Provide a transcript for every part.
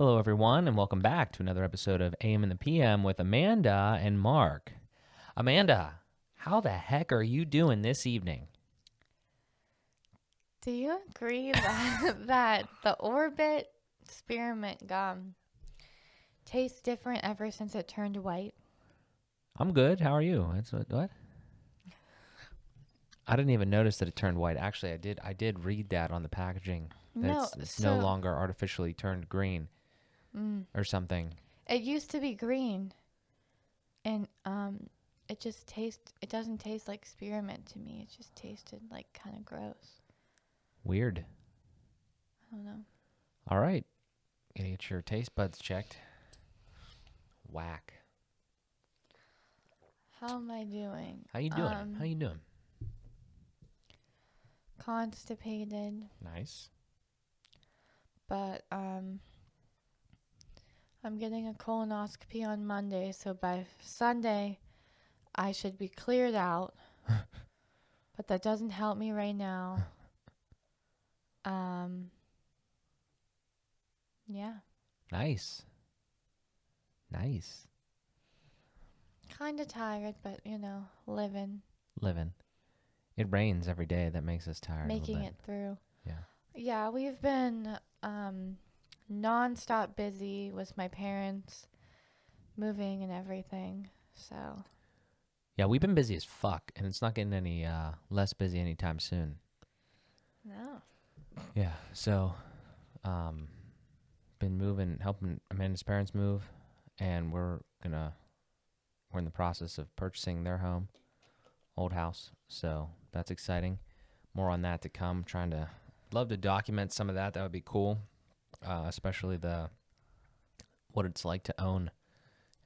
Hello, everyone, and welcome back to another episode of AM and the PM with Amanda and Mark. Amanda, how the heck are you doing this evening? Do you agree that the Orbit spearmint gum tastes different ever since it turned white? I'm good. How are you? It's what? I didn't even notice that it turned white. Actually, I did. I did read that on the packaging that No, it's no so longer artificially turned green or something. it used to be green, and it doesn't taste like spearmint to me. It just tasted like kind of gross. Weird. I don't know. All right, gonna get your taste buds checked. Whack. How am I doing? How you doing? How you doing? Constipated, Nice. but I'm getting a colonoscopy on Monday, so by Sunday I should be cleared out. But that doesn't help me right now. Um, yeah, Nice. Nice. kind of tired, but living, Living. It rains every day. That makes us tired a little making bit. it through. Yeah. Yeah, we've been nonstop busy with my parents moving and everything. So, Yeah, we've been busy as fuck, and it's not getting any less busy anytime soon. no. Yeah. So, um, been moving, helping Amanda's parents move, and we're in the process of purchasing their home, old house. So that's exciting. More on that to come. Trying to love to document some of that. That would be cool, especially the what it's like to own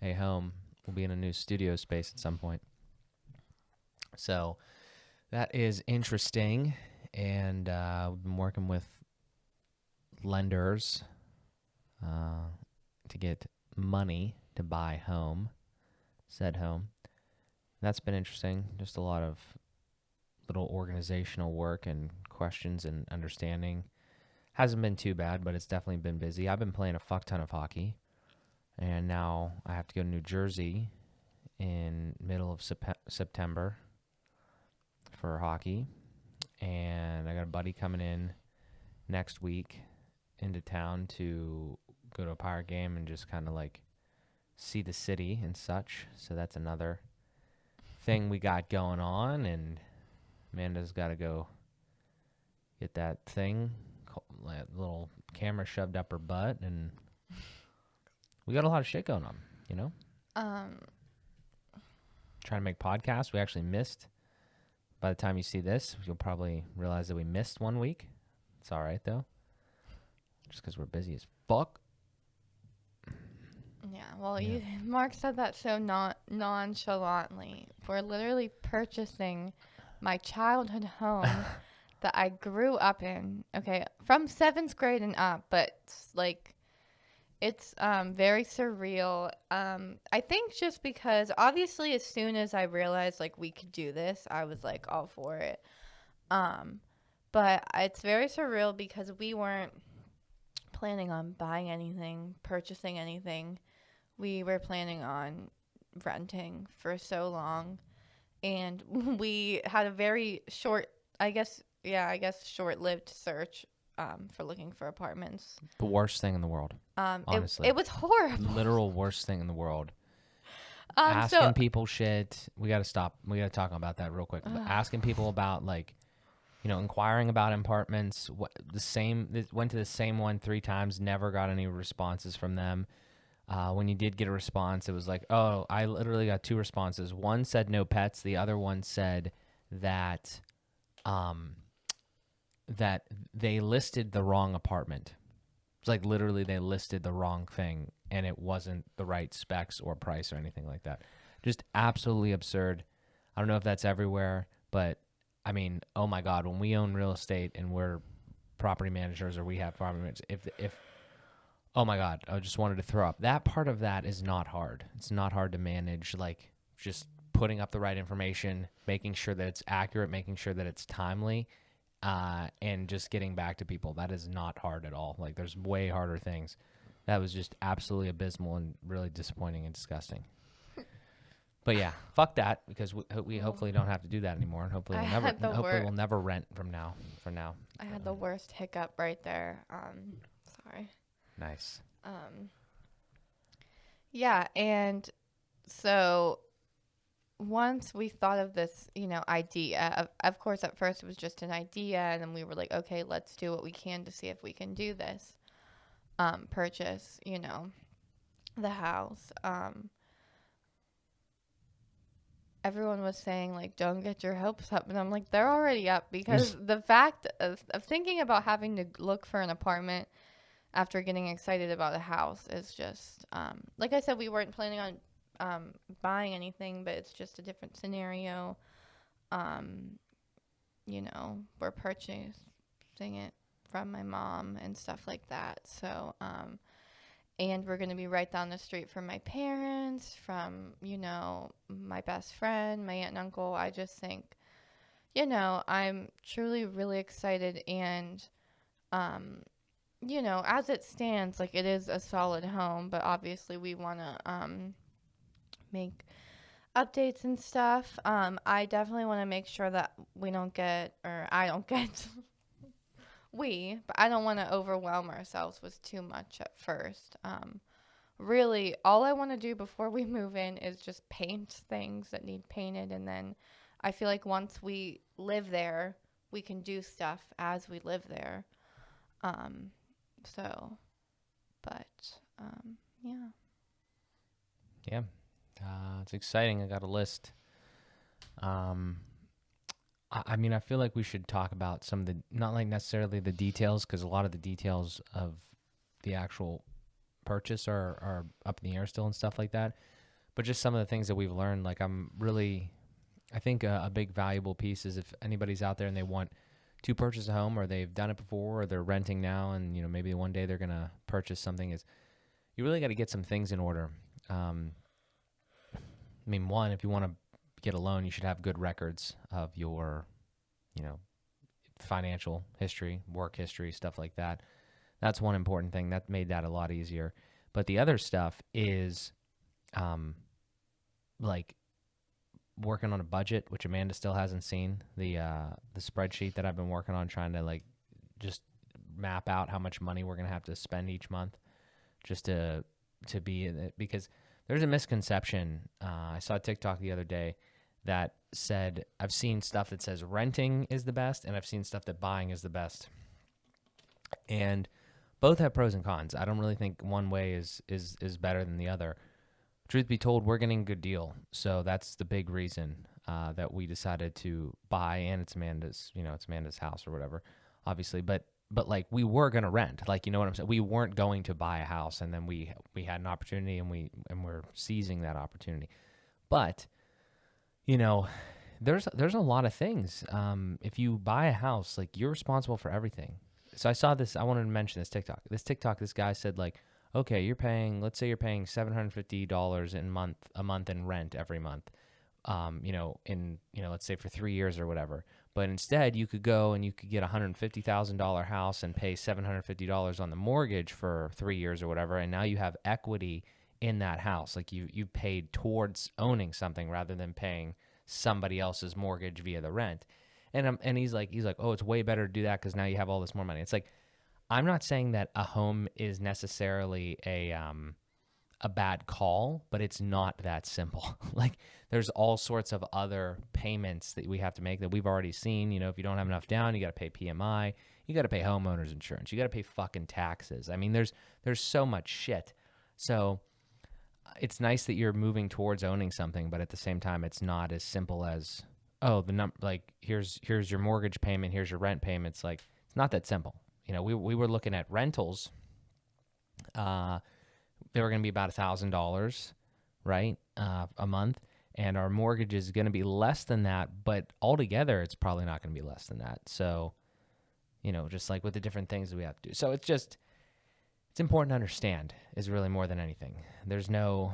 a home. We'll be in a new studio space at some point. So that is interesting. And we've been working with lenders to get money to buy said home. That's been interesting. Just a lot of little organizational work and questions and understanding. Hasn't been too bad, but it's definitely been busy. I've been playing a fuck ton of hockey, and now I have to go to New Jersey in middle of September for hockey, and I got a buddy coming in next week into town to go to a Pirate game and just kind of like see the city and such. So that's another thing we got going on, and Amanda's got to go get that thing, that little camera shoved up her butt, and we got a lot of shit going on, you know? Um, Trying to make podcasts. We actually missed. By the time you see this, you'll probably realize that we missed 1 week. It's all right, though. Just because we're busy as fuck. yeah. Well, Yeah. Mark said that so nonchalantly. We're literally purchasing my childhood home that I grew up in. Okay, from 7th grade and up, but it's very surreal. I think just because obviously as soon as I realized like we could do this, I was like all for it. Um, but it's very surreal because we weren't planning on buying anything, purchasing anything. We were planning on renting for so long, and we had a very short, short-lived search for looking for apartments. The worst thing in the world. Honestly. It was horrible. Literal worst thing in the world. So Asking people shit. We got to stop. We got to talk about that real quick. Asking people about like, inquiring about apartments. Went to the same one 3 times. Never got any responses from them. When you did get a response, it was like, oh, I literally got 2 responses. One said no pets. The other one said that, that they listed the wrong apartment. It's like literally they listed the wrong thing, and it wasn't the right specs or price or anything like that. Just absolutely absurd. I don't know if that's everywhere, but I mean, oh my God, when we own real estate and we're property managers or we have property managers, if oh my God, I just wanted to throw up. That part of that is not hard. It's not hard to manage, like just putting up the right information, making sure that it's accurate, making sure that it's timely, and just getting back to people. That is not hard at all. Like there's way harder things. That was just absolutely abysmal and really disappointing and disgusting. But yeah, fuck that, because we Well, hopefully don't have to do that anymore, and I had the hopefully wor- we'll never rent from now for now. I had the worst hiccup right there. Sorry. Nice. Um, yeah, and so once we thought of this, idea, of course, at first it was just an idea, and then we were like, okay, let's do what we can to see if we can do this, purchase, the house. Everyone was saying, like, don't get your hopes up. And I'm like, they're already up because the fact of thinking about having to look for an apartment after getting excited about a house is just, like I said, we weren't planning on buying anything, but it's just a different scenario. Um, we're purchasing it from my mom and stuff like that. So, and we're going to be right down the street from my parents, from, my best friend, my aunt and uncle. I just think, I'm truly really excited. And, um, as it stands, like it is a solid home, but obviously we want to make updates and stuff. I definitely want to make sure that we don't get, or I don't get, but I don't want to overwhelm ourselves with too much at first. Really, all I want to do before we move in is just paint things that need painted. And then I feel like once we live there, we can do stuff as we live there. Um, so, but, yeah. Yeah, it's exciting. I got a list. Um, I mean, I feel like we should talk about some of the, not like necessarily the details, because a lot of the details of the actual purchase are up in the air still and stuff like that. But just some of the things that we've learned, like I think a big valuable piece is if anybody's out there and they want to purchase a home, or they've done it before, or they're renting now, and maybe one day they're gonna purchase something, is you really got to get some things in order. I mean, one, if you want to get a loan, you should have good records of your, you know, financial history, work history, stuff like that. That's one important thing that made that a lot easier. But the other stuff is, like working on a budget, which Amanda still hasn't seen. The spreadsheet that I've been working on, trying to like just map out how much money we're gonna have to spend each month, just to be in it, because there's a misconception. I saw a TikTok the other day that said, I've seen stuff that says renting is the best, and I've seen stuff that buying is the best, and both have pros and cons. I don't really think one way is better than the other. Truth be told, we're getting a good deal, so that's the big reason that we decided to buy. And it's Amanda's house or whatever, obviously. But like, we were gonna rent, like, you know what I'm saying. We weren't going to buy a house, and then we had an opportunity, and we're seizing that opportunity. But there's a lot of things. If you buy a house, like, you're responsible for everything. So I saw this. I wanted to mention this TikTok. This guy said, like, okay, let's say you're paying $750 a month in rent every month. Let's say for 3 years or whatever. But instead, you could go and you could get a $150,000 house and pay $750 on the mortgage for 3 years or whatever, and now you have equity in that house. Like, you paid towards owning something rather than paying somebody else's mortgage via the rent. And he's like, oh, it's way better to do that because now you have all this more money. It's like, I'm not saying that a home is necessarily a bad call, but it's not that simple. Like, there's all sorts of other payments that we have to make that we've already seen. If you don't have enough down, you got to pay PMI, you got to pay homeowners insurance, you got to pay fucking taxes. I mean, there's so much shit. So it's nice that you're moving towards owning something, but at the same time, it's not as simple as, oh, like, here's your mortgage payment, here's your rent payments. Like, it's not that simple. We were looking at rentals. They were going to be about $1,000, right, a month, and our mortgage is going to be less than that. But altogether, it's probably not going to be less than that. So, just like with the different things that we have to do. So it's important to understand, is really more than anything. There's no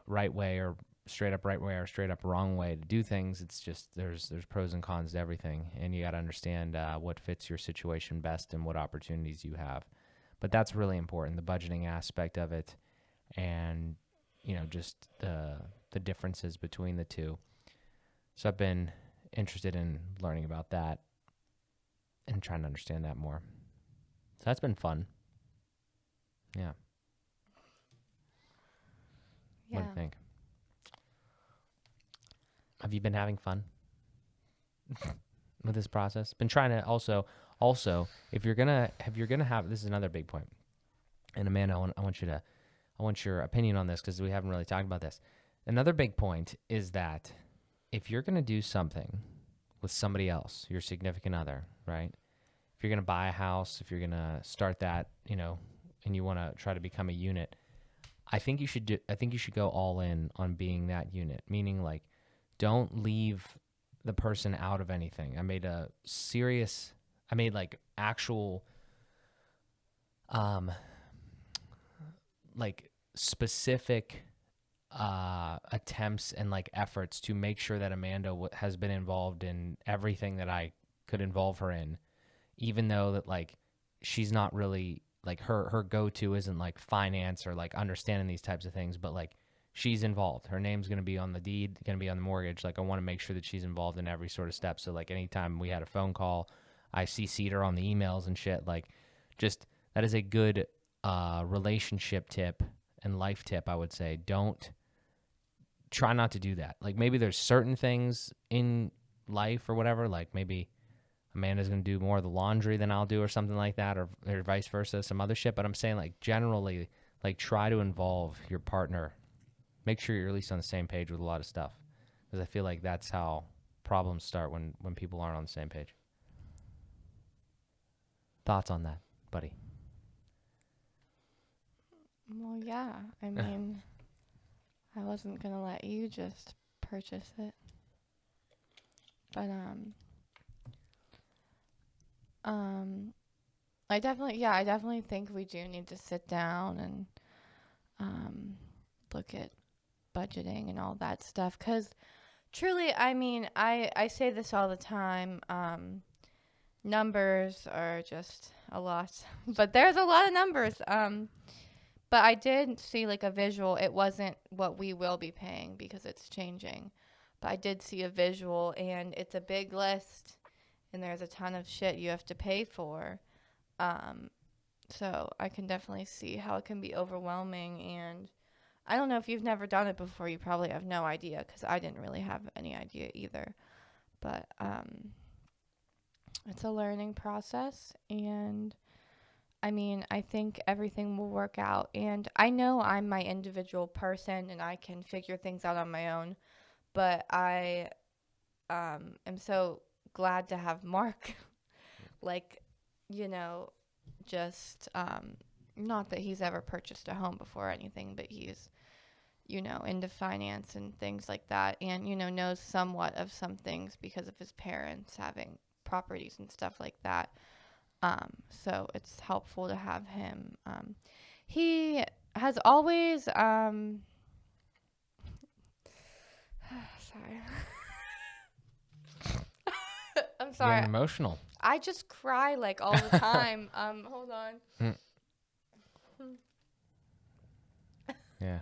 right way or straight up right way or straight up wrong way to do things. It's just there's pros and cons to everything, and you got to understand what fits your situation best and what opportunities you have. But that's really important, the budgeting aspect of it, and just the differences between the two. So I've been interested in learning about that and trying to understand that more. So that's been fun. Yeah. What do Yeah. you think? Have you been having fun with this process? Been trying to also if you're gonna have, this is another big point. And Amanda, I want your opinion on this because we haven't really talked about this. Another big point is that if you're gonna do something with somebody else, your significant other, right? If you're gonna buy a house, if you're gonna start that, and you want to try to become a unit, I think you should go all in on being that unit. Meaning, like, don't leave the person out of anything. I made like actual, like specific attempts and like efforts to make sure that Amanda has been involved in everything that I could involve her in, even though that like she's not really like her go-to isn't like finance or like understanding these types of things, but like she's involved. Her name's going to be on the deed, going to be on the mortgage. Like I want to make sure that she's involved in every sort of step. So like anytime we had a phone call, I CC'd her on the emails and shit. Like just that is a good relationship tip and life tip, I would say. Don't try not to do that. Like maybe there's certain things in life or whatever, like maybe Amanda's going to do more of the laundry than I'll do or something like that, or vice versa, some other shit. But I'm saying like generally, like try to involve your partner. Make sure you're at least on the same page with a lot of stuff, because I feel like that's how problems start when people aren't on the same page. Thoughts on that, buddy? Well, yeah. I mean, I wasn't going to let you just purchase it. But, I definitely think we do need to sit down and, look at budgeting and all that stuff. Because truly, I mean, I say this all the time. Numbers are just a lot, but there's a lot of numbers. But I did see like a visual. It wasn't what we will be paying because it's changing. But I did see a visual, and it's a big list, and there's a ton of shit you have to pay for. Um, so I can definitely see how it can be overwhelming. And I don't know, if you've never done it before, you probably have no idea, because I didn't really have any idea either. But it's a learning process, and I mean, I think everything will work out. And I know I'm my individual person and I can figure things out on my own. But I am so glad to have Mark. Like, you know, just not that he's ever purchased a home before or anything, but he's, into finance and things like that. And, knows somewhat of some things because of his parents having properties and stuff like that. So it's helpful to have him. He has always, sorry. I'm You're sorry. getting emotional. I just cry like all the time. Hold on. Yeah,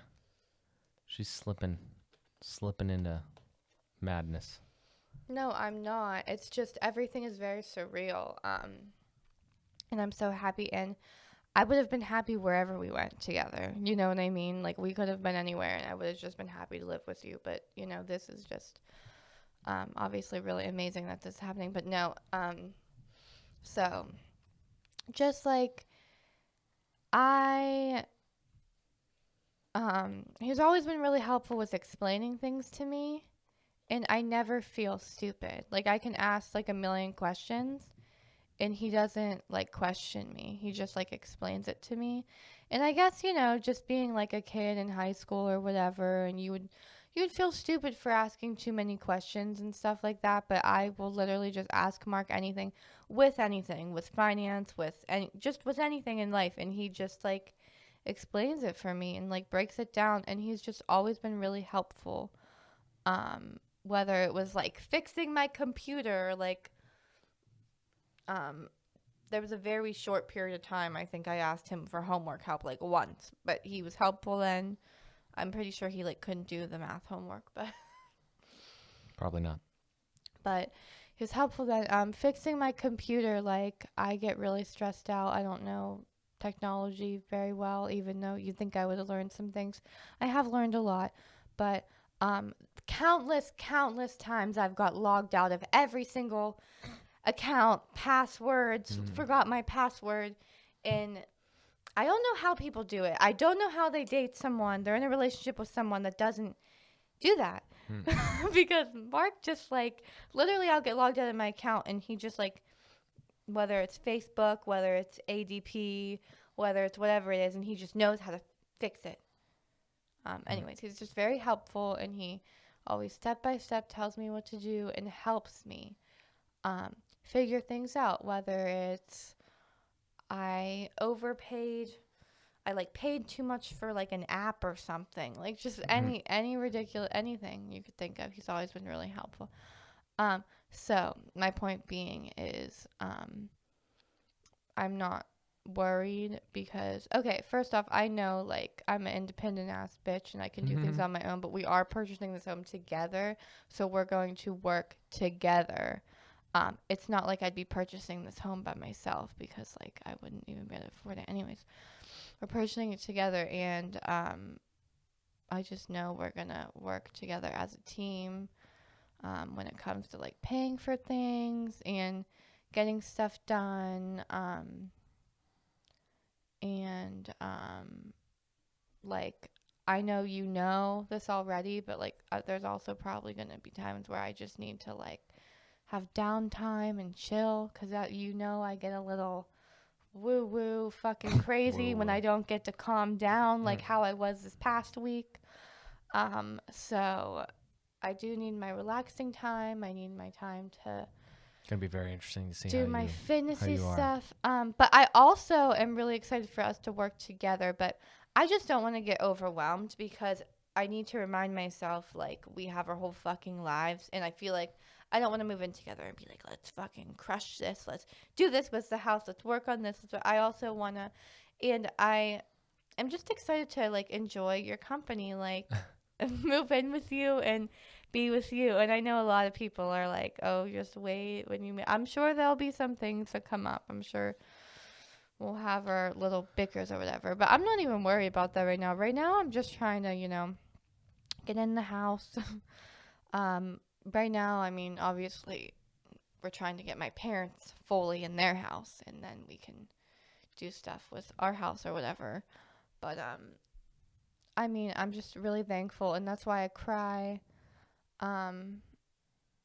she's slipping into madness. No, I'm not. It's just everything is very surreal. And I'm so happy, and I would have been happy wherever we went together. You know what I mean? Like we could have been anywhere and I would have just been happy to live with you, but this is just obviously really amazing that this is happening. But no, so just like I he's always been really helpful with explaining things to me, and I never feel stupid. Like I can ask like a million questions and he doesn't like question me. He just like explains it to me. And I guess, just being like a kid in high school or whatever, and you would feel stupid for asking too many questions and stuff like that, but I will literally just ask Mark anything, with finance, just with anything in life, and he just like explains it for me and like breaks it down, and he's just always been really helpful. Whether it was like fixing my computer, like there was a very short period of time. I think I asked him for homework help like once, but he was helpful then. I'm pretty sure he like couldn't do the math homework, but Probably not. but he was helpful then. Fixing my computer, like I get really stressed out. I don't know technology very well, even though you think I would have learned some things. I have learned a lot, but countless times I've got logged out of every single account, passwords, forgot my password, and I don't know how people do it. I don't know how they date someone. They're in a relationship with someone that doesn't do that. Because Mark just like literally I'll get logged out of my account and he just like whether it's Facebook, whether it's ADP, whether it's whatever it is, and he just knows how to fix it. Anyways, he's just very helpful and he always step by step tells me what to do and helps me figure things out, whether it's I overpaid, I like paid too much for like an app or something, like just any ridiculous anything you could think of. He's always been really helpful. So my point being is I'm not worried because okay, first off, I know like I'm an independent ass bitch and I can do things on my own, but we are purchasing this home together, so we're going to work together. It's not like I'd be purchasing this home by myself because like I wouldn't even be able to afford it anyways. We're purchasing it together and I just know we're gonna work together as a team when it comes to like paying for things and getting stuff done and like I know you know this already, but like there's also probably gonna be times where I just need to like have downtime and chill because you know I get a little woo woo fucking crazy when I don't get to calm down like how I was this past week. So I do need my relaxing time. I need my time to It's gonna be very interesting to see do my how fitnessy you are. stuff. But I also am really excited for us to work together. But I just don't want to get overwhelmed because I need to remind myself like we have our whole fucking lives, and I feel like I don't want to move in together and be like, let's fucking crush this, let's do this with the house, let's work on this. I also want to, and I am just excited to like enjoy your company, like move in with you and be with you. And I know a lot of people are like, oh, just wait when you. I'm sure there'll be some things that come up. I'm sure we'll have our little bickers or whatever. But I'm not even worried about that right now. Right now, I'm just trying to, get in the house. Right now, I mean, obviously, we're trying to get my parents fully in their house, and then we can do stuff with our house or whatever. But I mean, I'm just really thankful, and that's why I cry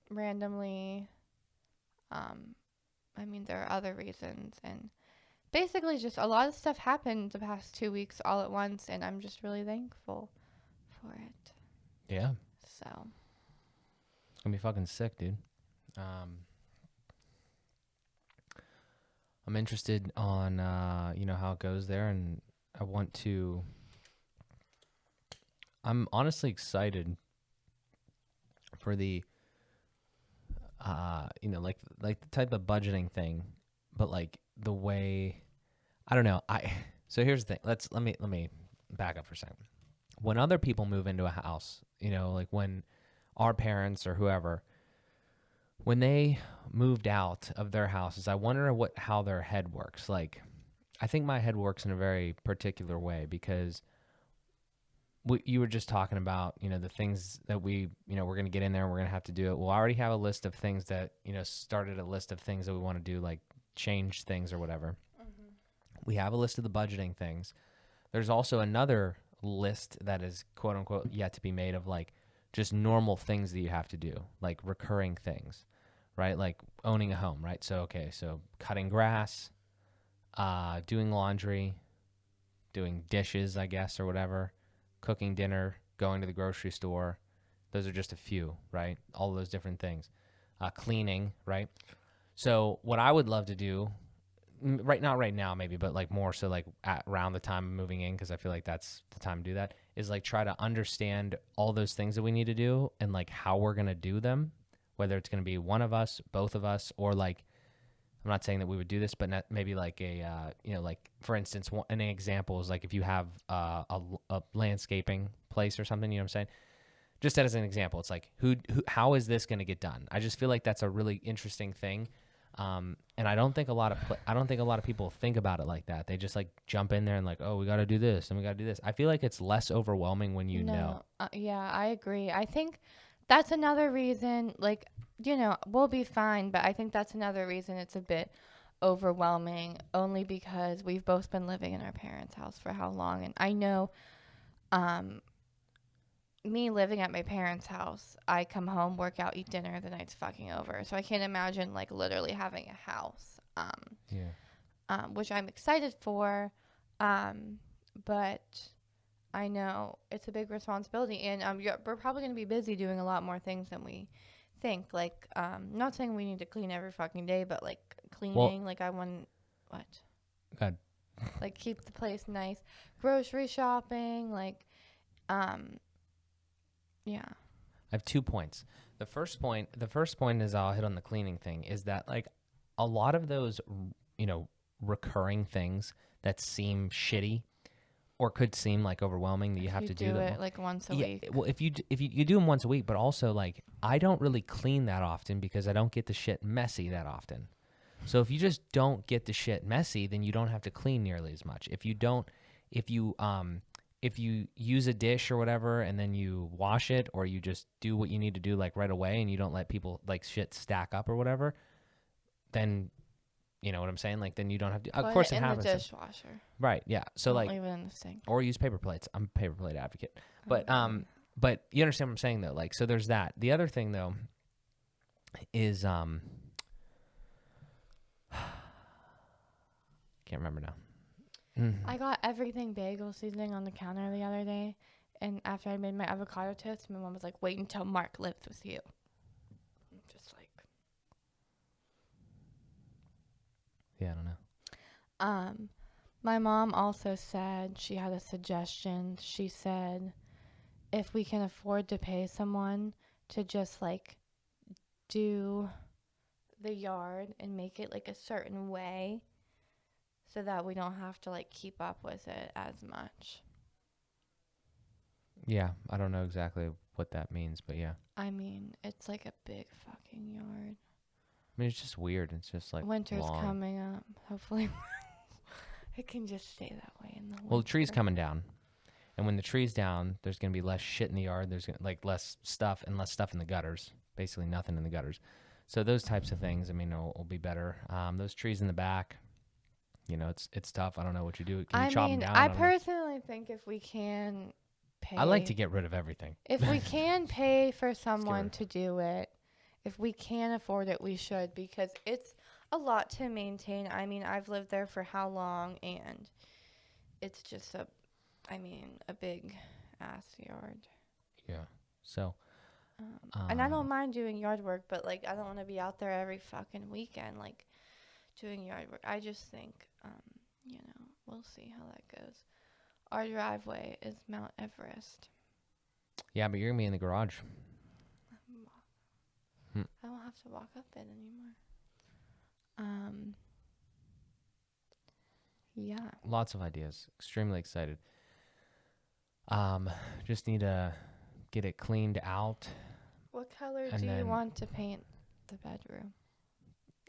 randomly. I mean, there are other reasons, and basically just a lot of stuff happened the past 2 weeks all at once, and I'm just really thankful for it. Yeah. So It's gonna be fucking sick, dude. I'm interested on how it goes there, and I'm honestly excited for the like the type of budgeting thing, but like the way I don't know. So here's the thing. Let me back up for a second. When other people move into a house, like when our parents or whoever, when they moved out of their houses, I wonder how their head works. Like, I think my head works in a very particular way because you were just talking about, the things that we're going to get in there and we're going to have to do it. Well, I already have a list of things that, started a list of things that we want to do, like change things or whatever. Mm-hmm. We have a list of the budgeting things. There's also another list that is quote unquote yet to be made of like just normal things that you have to do, like recurring things, right? Like owning a home, right? So cutting grass, doing laundry, doing dishes, I guess, or whatever, cooking dinner, going to the grocery store. Those are just a few, right? All those different things. Cleaning, right? So what I would love to do, not right now maybe, but like more so like around the time of moving in, because I feel like that's the time to do that, is like try to understand all those things that we need to do and like how we're going to do them, whether it's going to be one of us, both of us, or like I'm not saying that we would do this, but maybe like like for instance, an example is like if you have a landscaping place or something, you know what I'm saying? Just as an example, it's like how is this going to get done? I just feel like that's a really interesting thing, and I don't think I don't think a lot of people think about it like that. They just like jump in there and like, oh, we got to do this and we got to do this. I feel like it's less overwhelming when you know. No, yeah, I agree. I think that's another reason, like, we'll be fine, but I think that's another reason it's a bit overwhelming, only because we've both been living in our parents' house for how long. And I know, um, me living at my parents' house, I come home, work out, eat dinner, the night's fucking over. So I can't imagine, like, literally having a house, Yeah. which I'm excited for, but I know it's a big responsibility, and we're probably going to be busy doing a lot more things than we think. Like, not saying we need to clean every fucking day, but like Well, cleaning, like I want what, God, like keep the place nice, grocery shopping, like, um, yeah, I have 2 points. The first point is I'll hit on the cleaning thing. Is that like a lot of those, you know, recurring things that seem shitty or could seem like overwhelming that you if have you to do do them. it like once a Yeah, week. well, if you do them once a week, but also like I don't really clean that often because I don't get the shit messy that often. So if you just don't get the shit messy, then you don't have to clean nearly as much. If you if you use a dish or whatever and then you wash it or you just do what you need to do like right away and you don't let people like shit stack up or whatever, then you know what I'm saying? Like then you don't have to. Of Put it course it in the happens. dishwasher. Right, yeah. So Don't like leave it in the sink. or use paper plates. I'm a paper plate advocate. Oh, But God. but you understand what I'm saying though. Like so there's that. The other thing though is can't remember now. I got everything bagel seasoning on the counter the other day, and after I made my avocado toast, my mom was like, "Wait until Mark lives with you." I'm just like, Yeah, I don't know. my mom also said she had a suggestion. She said if we can afford to pay someone to just like do the yard and make it like a certain way so that we don't have to like keep up with it as much. Yeah, I don't know exactly what that means, but yeah. I mean, it's like a big fucking yard. I mean, it's just weird. It's just like Winter's long. coming up. Hopefully, it can just stay that way in the winter. Well, the tree's coming down, and when the tree's down, there's gonna be less shit in the yard. There's gonna, like less stuff and less stuff in the gutters. Basically, nothing in the gutters. So those types of things, I mean, will be better. Those trees in the back, you know, it's tough. I don't know what you do. Can you I chop them mean, down? I I don't know. personally think if we can I like to pay, get rid of everything. if we can pay for someone rid- to do it, if we can afford it, we should, because it's a lot to maintain. I mean, I've lived there for how long, and it's just a big ass yard. Yeah. So, And I don't mind doing yard work, but like I don't want to be out there every fucking weekend, like doing yard work. I just think, we'll see how that goes. Our driveway is Mount Everest. yeah, but you're gonna be in the garage. I don't have to walk up it anymore. Yeah. Lots of ideas. Extremely excited. Just need to get it cleaned out. What color And do you then- want to paint the bedroom?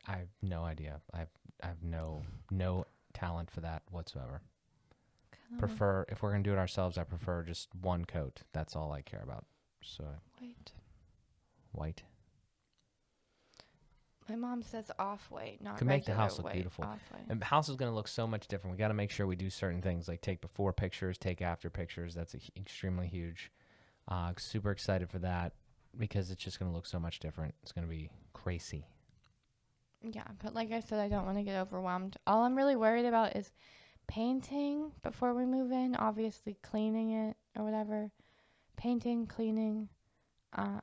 I have no idea. I have no talent for that whatsoever. Prefer if we're gonna do it ourselves. I prefer just one coat. That's all I care about. So white My mom says off-white, not can make the regular house look white, beautiful. off-white. And the house is gonna look so much different. We got to make sure we do certain things like take before pictures, take after pictures. That's extremely huge. Super excited for that because it's just gonna look so much different. It's gonna be crazy. Yeah, but like I said, I don't want to get overwhelmed. All I'm really worried about is painting before we move in. Obviously, cleaning it or whatever. Painting, cleaning, and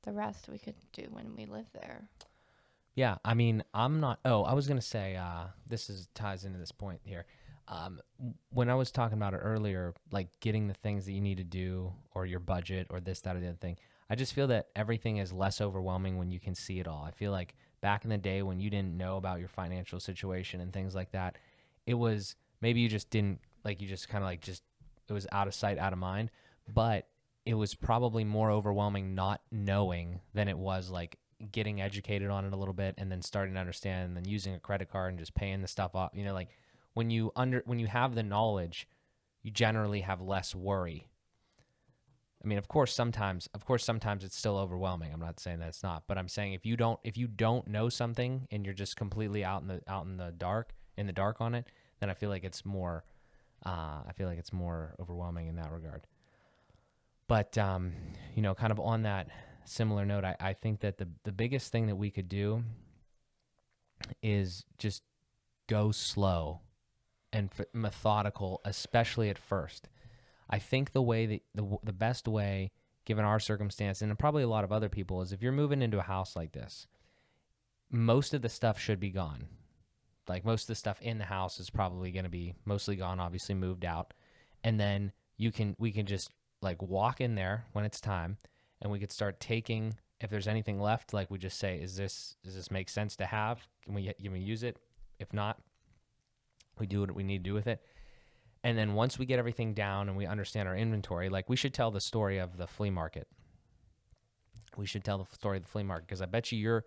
the rest we could do when we live there. Yeah, I mean, I'm not. Oh, I was gonna say ties into this point here. When I was talking about it earlier, like getting the things that you need to do or your budget or this, that, or the other thing, I just feel that everything is less overwhelming when you can see it all. I feel like back in the day when you didn't know about your financial situation and things like that, it was maybe you just didn't like you just kind of like just it was out of sight, out of mind, but it was probably more overwhelming not knowing than it was like getting educated on it a little bit and then starting to understand and then using a credit card and just paying the stuff off. You know, like when you have the knowledge, you generally have less worry. I mean, of course sometimes it's still overwhelming. I'm not saying that it's not, but I'm saying if you don't know something and you're just completely out in the dark on it, then I feel like it's more overwhelming in that regard. But kind of on that similar note, I think that the biggest thing that we could do is just go slow and methodical, especially at first. I think the best way, given our circumstance and probably a lot of other people, is if you're moving into a house like this, most of the stuff should be gone. Like most of the stuff in the house is probably going to be mostly gone, obviously moved out. And then we can just like walk in there when it's time, and we could start taking, if there's anything left, like we just say, does this make sense to have? Can we use it? If not, we do what we need to do with it. And then once we get everything down and we understand our inventory, like we should tell the story of the flea market. We should tell the story of the flea market because I bet you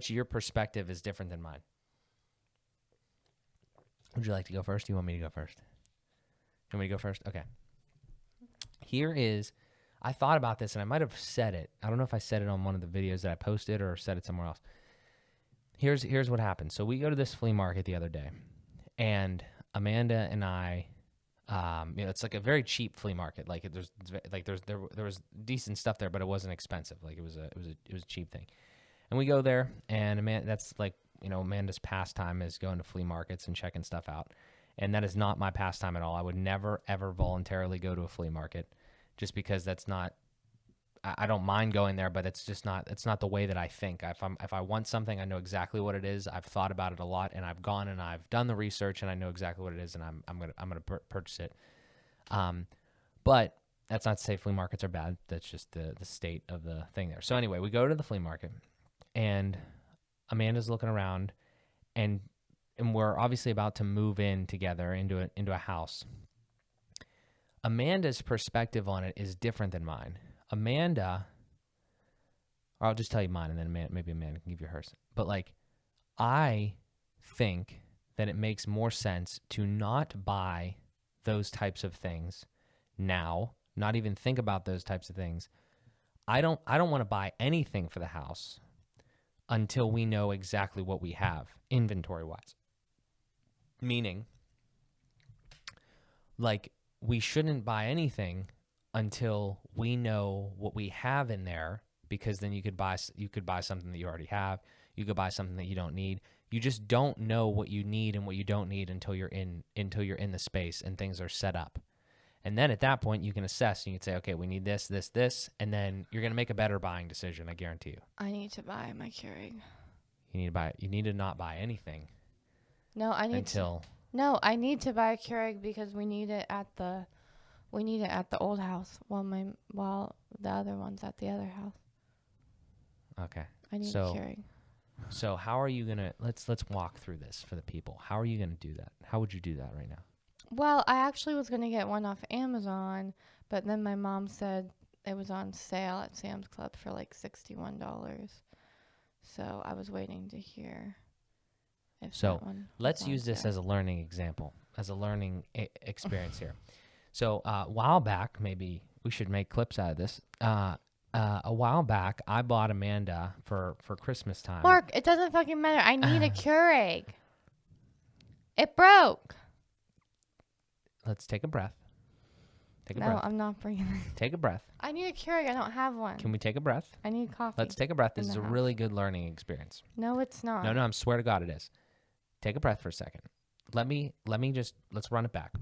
your perspective is different than mine. Would you like to go first? Do you want me to go first? You want me to go first? Okay. I thought about this and I might have said it. I don't know if I said it on one of the videos that I posted or said it somewhere else. Here's what happened. So we go to this flea market the other day, and Amanda and I, it's like a very cheap flea market. Like there was decent stuff there, but it wasn't expensive. Like it was a cheap thing. And we go there, and that's like, Amanda's pastime is going to flea markets and checking stuff out. And that is not my pastime at all. I would never, ever voluntarily go to a flea market just because that's not, I don't mind going there, but it's not the way that I think. If I want something, I know exactly what it is. I've thought about it a lot, and I've gone and I've done the research, and I know exactly what it is, and I'm gonna purchase it. But that's not to say flea markets are bad. That's just the state of the thing there. So anyway, we go to the flea market, and Amanda's looking around, and we're obviously about to move in together into a house. Amanda's perspective on it is different than mine. Amanda, or I'll just tell you mine, and then maybe Amanda can give you hers. But like, I think that it makes more sense to not buy those types of things now, not even think about those types of things. I don't want to buy anything for the house until we know exactly what we have inventory-wise. Meaning, like, we shouldn't buy anything until we know what we have in there, because then you could buy something that you already have. You could buy something that you don't need. You just don't know what you need and what you don't need until you're in the space and things are set up. And then at that point, you can assess and you can say, okay, we need this, this, this, and then you're going to make a better buying decision, I guarantee you. I need to buy my Keurig. You need to not buy anything. No, I need to buy a Keurig because we need it at the old house while the other one's at the other house. Okay. I need a Keurig. So how are you gonna let's walk through this for the people. How are you gonna do that? How would you do that right now? Well, I actually was gonna get one off Amazon, but then my mom said it was on sale at Sam's Club for like $61. So I was waiting to hear. Let's use this as a learning example, as a learning experience here. So a while back, maybe we should make clips out of this. A while back, I bought Amanda for Christmas time. Mark, it doesn't fucking matter. I need a Keurig. It broke. Let's take a breath. No, I'm not bringing it. Take a breath. I need a Keurig. I don't have one. Can we take a breath? I need coffee. Let's take a breath. This is a really good learning experience. No, it's not. No, I swear to God it is. Take a breath for a second. Let's run it back.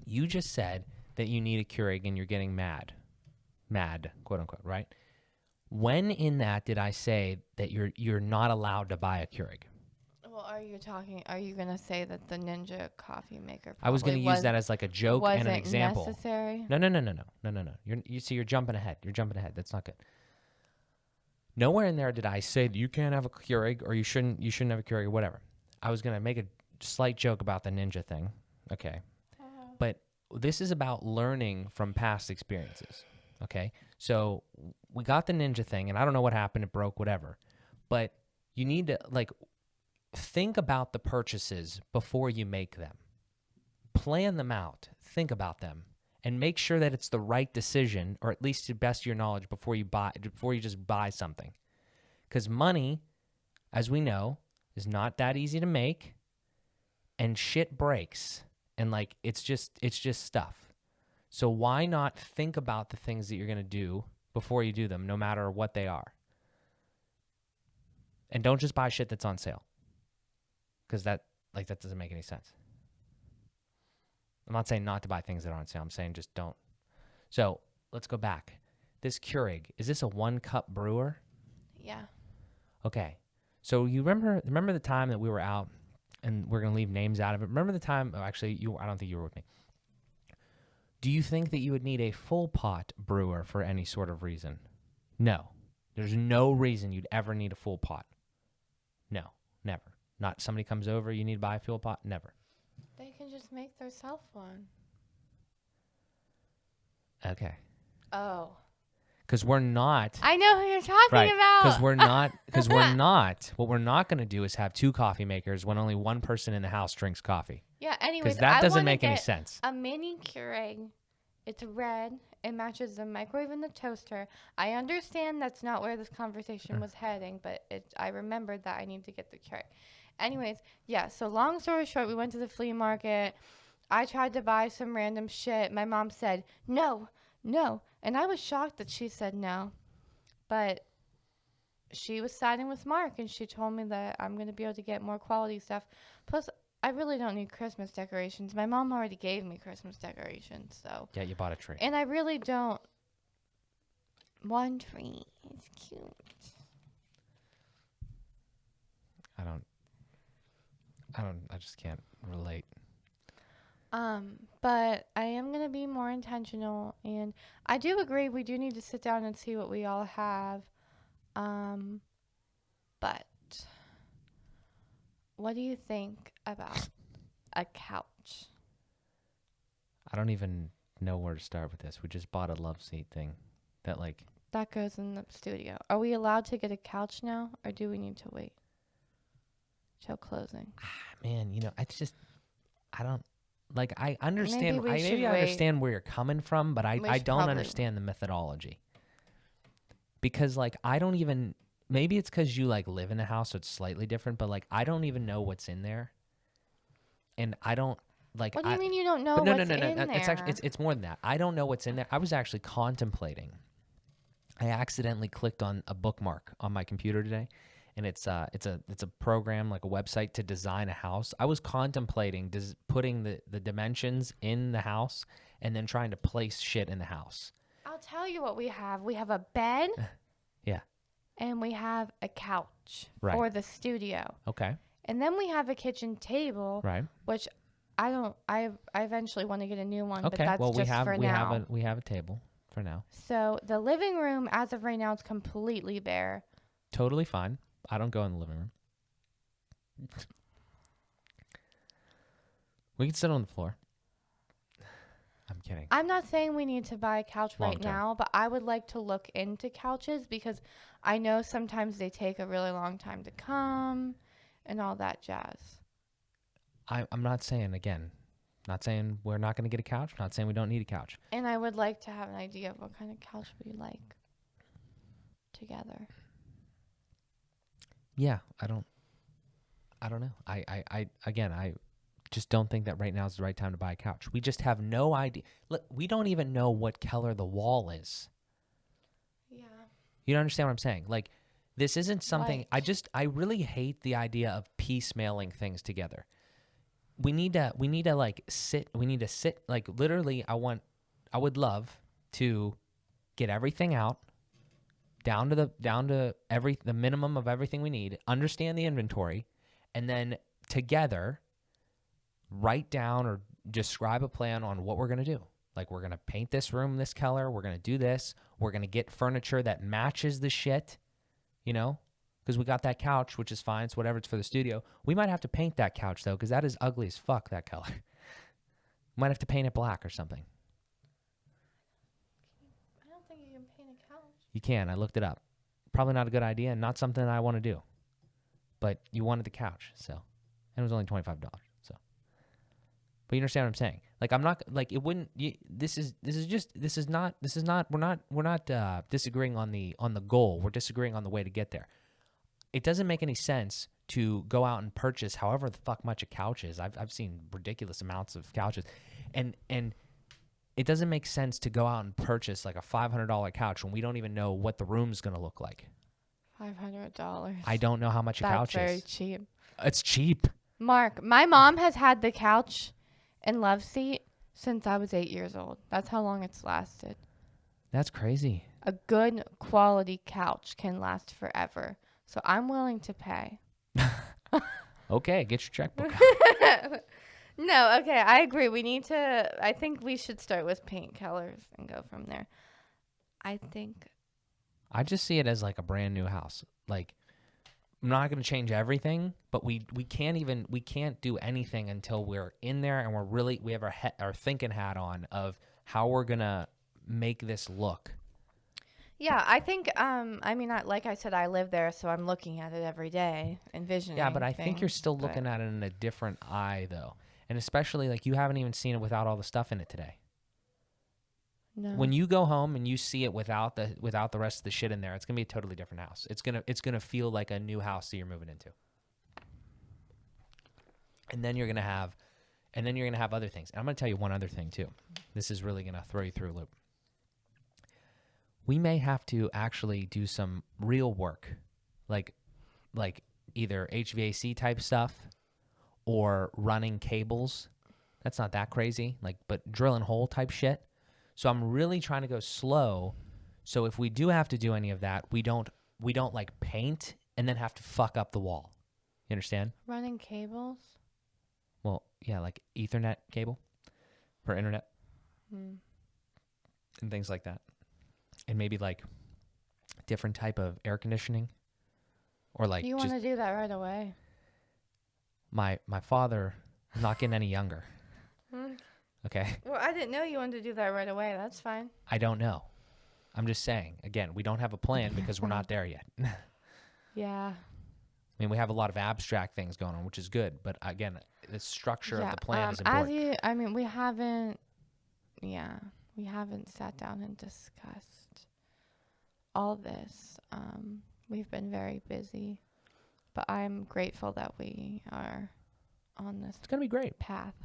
You just said that you need a Keurig and you're getting mad, quote unquote, right? When in that did I say that you're not allowed to buy a Keurig? Well, are you going to say that the Ninja coffee maker I was going probably to use that as like a joke and an wasn't example. necessary? No. You see, you're jumping ahead. That's not good. Nowhere in there did I say that you can't have a Keurig or you shouldn't have a Keurig or whatever. I was going to make a slight joke about the Ninja thing. Okay. But this is about learning from past experiences. Okay. So we got the Ninja thing, and I don't know what happened. It broke, whatever. But you need to, like, think about the purchases before you make them. Plan them out. Think about them. And make sure that it's the right decision, or at least to the best of your knowledge, before you just buy something. Because money, as we know, is not that easy to make, and shit breaks. And like it's just stuff. So why not think about the things that you're going to do before you do them, no matter what they are? And don't just buy shit that's on sale. Because that doesn't make any sense. I'm not saying not to buy things that are on sale. I'm saying just don't. So let's go back. This Keurig, is this a 1-cup brewer? Yeah. Okay. So you remember the time that we were out, and we're going to leave names out of it. Remember the time, I don't think you were with me. Do you think that you would need a full pot brewer for any sort of reason? No. There's no reason you'd ever need a full pot. No, never. Not somebody comes over, you need to buy a full pot? Never. They can just make themselves one. Okay. Oh. Because we're not. I know who you're talking about. Because we're not. What we're not going to do is have 2 coffee makers when only one person in the house drinks coffee. Yeah, anyways. Because that doesn't wanna make any get sense. A mini Keurig. It's red. It matches the microwave and the toaster. I understand that's not where this conversation was heading, but I remembered that I need to get the Keurig. Anyways, yeah, so long story short, we went to the flea market. I tried to buy some random shit. My mom said, no. And I was shocked that she said no. But she was siding with Mark, and she told me that I'm going to be able to get more quality stuff. Plus, I really don't need Christmas decorations. My mom already gave me Christmas decorations, so. Yeah, you bought a tree. And I really don't. One tree. It's cute. I just can't relate. But I am going to be more intentional, and I do agree we do need to sit down and see what we all have. But what do you think about a couch? I don't even know where to start with this. We just bought a love seat thing that that goes in the studio. Are we allowed to get a couch now, or do we need to wait till closing? Man, I don't I understand. Maybe I understand where you're coming from, but I don't understand the methodology. Because I don't even. Maybe it's because you live in a house, so it's slightly different. But I don't even know what's in there, and I don't What do you mean you don't know what's in there? It's actually it's more than that. I don't know what's in there. I was actually contemplating. I accidentally clicked on a bookmark on my computer today, and it's a program, like a website to design a house. I was contemplating putting the dimensions in the house and then trying to place shit in the house. I'll tell you what we have. We have a bed. Yeah. And we have a couch for the studio. Okay. And then we have a kitchen table. Right. Which I eventually want to get a new one, okay. but that's well, just for now. We have a table for now. So the living room, as of right now, is completely bare. Totally fine. I don't go in the living room. We can sit on the floor. I'm kidding. I'm not saying we need to buy a couch right Long-term. now, but I would like to look into couches because I know sometimes they take a really long time to come and all that jazz. I'm not saying, again, not saying we're not going to get a couch. Not saying we don't need a couch. And I would like to have an idea of what kind of couch we like together. Yeah, I don't know. I just don't think that right now is the right time to buy a couch. We just have no idea. Look, we don't even know what color the wall is. Yeah. You don't understand what I'm saying? This isn't something. White. I really hate the idea of piecemealing things together. We need to sit. We need to sit. Literally, I would love to get everything out down to the minimum of everything we need. Understand the inventory, and then together write down or describe a plan on what we're going to do. Like, we're going to paint this room this color. We're going to do this. We're going to get furniture that matches the shit, because we got that couch, which is fine. It's whatever. It's for the studio. We might have to paint that couch, though, because that is ugly as fuck, that color. Might have to paint it black or something. I don't think you can paint a couch. You can. I looked it up. Probably not a good idea and not something I want to do. But you wanted the couch, so. And it was only $25, so. But you understand what I'm saying? Like, I'm not, like, it wouldn't, this is not, we're not disagreeing on the goal. We're disagreeing on the way to get there. It doesn't make any sense to go out and purchase however the fuck much a couch is. I've seen ridiculous amounts of couches. And it doesn't make sense to go out and purchase like a $500 couch when we don't even know what the room's going to look like. $500. I don't know how much a couch is. That's very cheap. It's cheap. Mark, my mom has had the couch and love seat since I was 8 years old. That's how long it's lasted. That's crazy. A good quality couch can last forever. So I'm willing to pay. Okay, get your checkbook out. No, okay, I agree. I think we should start with paint colors and go from there. I just see it as like a brand new house. Like, I'm not going to change everything, but we can't do anything until we're in there and we have our thinking hat on of how we're going to make this look. Yeah, I think, like I said, I live there, so I'm looking at it every day, envisioning. Yeah, but I think you're still looking at it in a different eye, though. And especially, like, you haven't even seen it without all the stuff in it today. No. When you go home and you see it without the rest of the shit in there, it's gonna be a totally different house. It's gonna feel like a new house that you're moving into. And then you're gonna have other things. And I'm gonna tell you one other thing too. This is really gonna throw you through a loop. We may have to actually do some real work, like either HVAC type stuff or running cables. That's not that crazy, but drill and hole type shit. So I'm really trying to go slow. So if we do have to do any of that, we don't like paint and then have to fuck up the wall. You understand? Running cables? Well, yeah, like Ethernet cable for internet and things like that. And maybe like different type of air conditioning or like you want to do that right away? My father is not getting any younger. Okay. Well, I didn't know you wanted to do that right away. That's fine. I don't know. I'm just saying. Again, we don't have a plan because we're not there yet. Yeah. I mean, we have a lot of abstract things going on, which is good. But again, the structure of the plan is important. We haven't sat down and discussed all this. We've been very busy, but I'm grateful that we are on this. It's gonna be great. Path.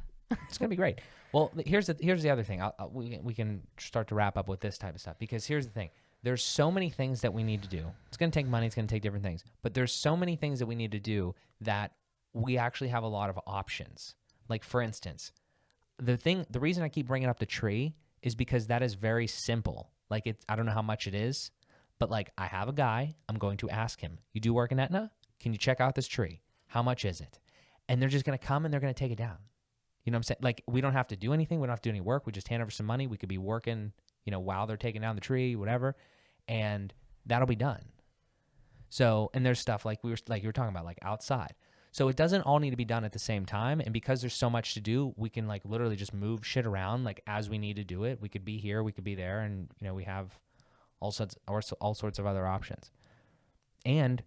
It's gonna be great. Well, here's the other thing. We can start to wrap up with this type of stuff because here's the thing. There's so many things that we need to do. It's gonna take money. It's gonna take different things. But there's so many things that we need to do that we actually have a lot of options. Like for instance, the reason I keep bringing up the tree is because that is very simple. Like I don't know how much it is, but like I have a guy. I'm going to ask him. You do work in Aetna? Can you check out this tree? How much is it? And they're just gonna come and they're gonna take it down. You know what I'm saying? Like, we don't have to do anything. We don't have to do any work. We just hand over some money. We could be working, while they're taking down the tree, whatever, and that'll be done. So, and there's stuff like you were talking about, like outside. So it doesn't all need to be done at the same time. And because there's so much to do, we can like literally just move shit around like as we need to do it. We could be here, we could be there, and we have all sorts of other options. And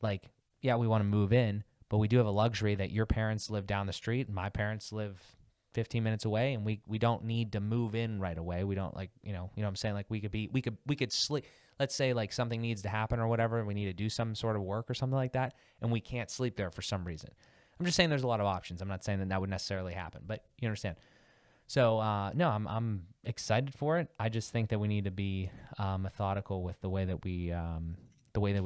like, yeah, we want to move in. But we do have a luxury that your parents live down the street and my parents live 15 minutes away, and we don't need to move in right away. We don't like, you know what I'm saying? Like we could sleep. Let's say like something needs to happen or whatever, and we need to do some sort of work or something like that, and we can't sleep there for some reason. I'm just saying there's a lot of options. I'm not saying that would necessarily happen, but you understand. So no, I'm excited for it. I just think that we need to be methodical with the way that we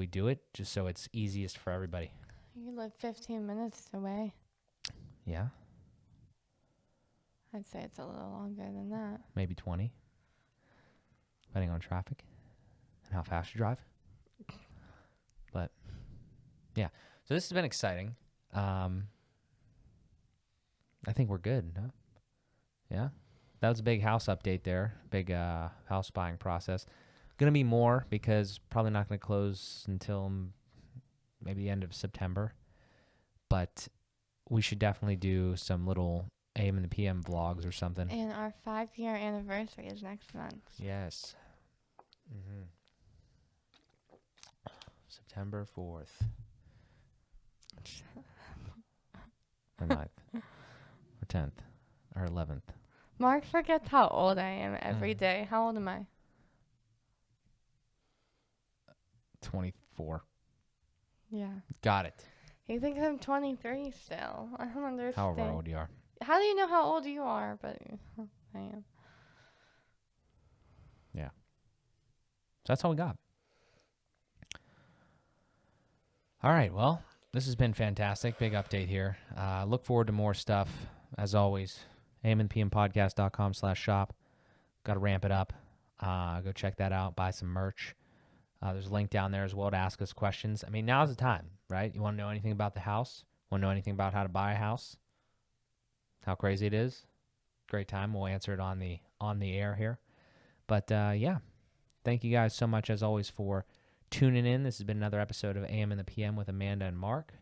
do it, just so it's easiest for everybody. You live 15 minutes away. Yeah. I'd say it's a little longer than that. Maybe 20, depending on traffic and how fast you drive. But yeah, so this has been exciting. I think we're good. Huh? Yeah. That was a big house update there. Big house buying process. Going to be more because probably not going to close until maybe the end of September. But we should definitely do some little AM and the PM vlogs or something. And our 5-year anniversary is next month. Yes. Mm-hmm. September 4th. Or 9th. Or 10th. Or 11th. Mark forgets how old I am every day. How old am I? 24. Yeah. Got it. He thinks I'm 23 still. I don't understand. However old you are. How do you know how old you are? But I am. Yeah. So that's all we got. All right. Well, this has been fantastic. Big update here. Look forward to more stuff. As always, amandpmpodcast.com/shop. Got to ramp it up. Go check that out. Buy some merch. There's a link down there as well to ask us questions. I mean, now's the time, right? You want to know anything about the house? Want to know anything about how to buy a house? How crazy it is? Great time. We'll answer it on the air here. But yeah, thank you guys so much as always for tuning in. This has been another episode of AM and the PM with Amanda and Mark.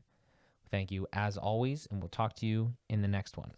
Thank you as always, and we'll talk to you in the next one.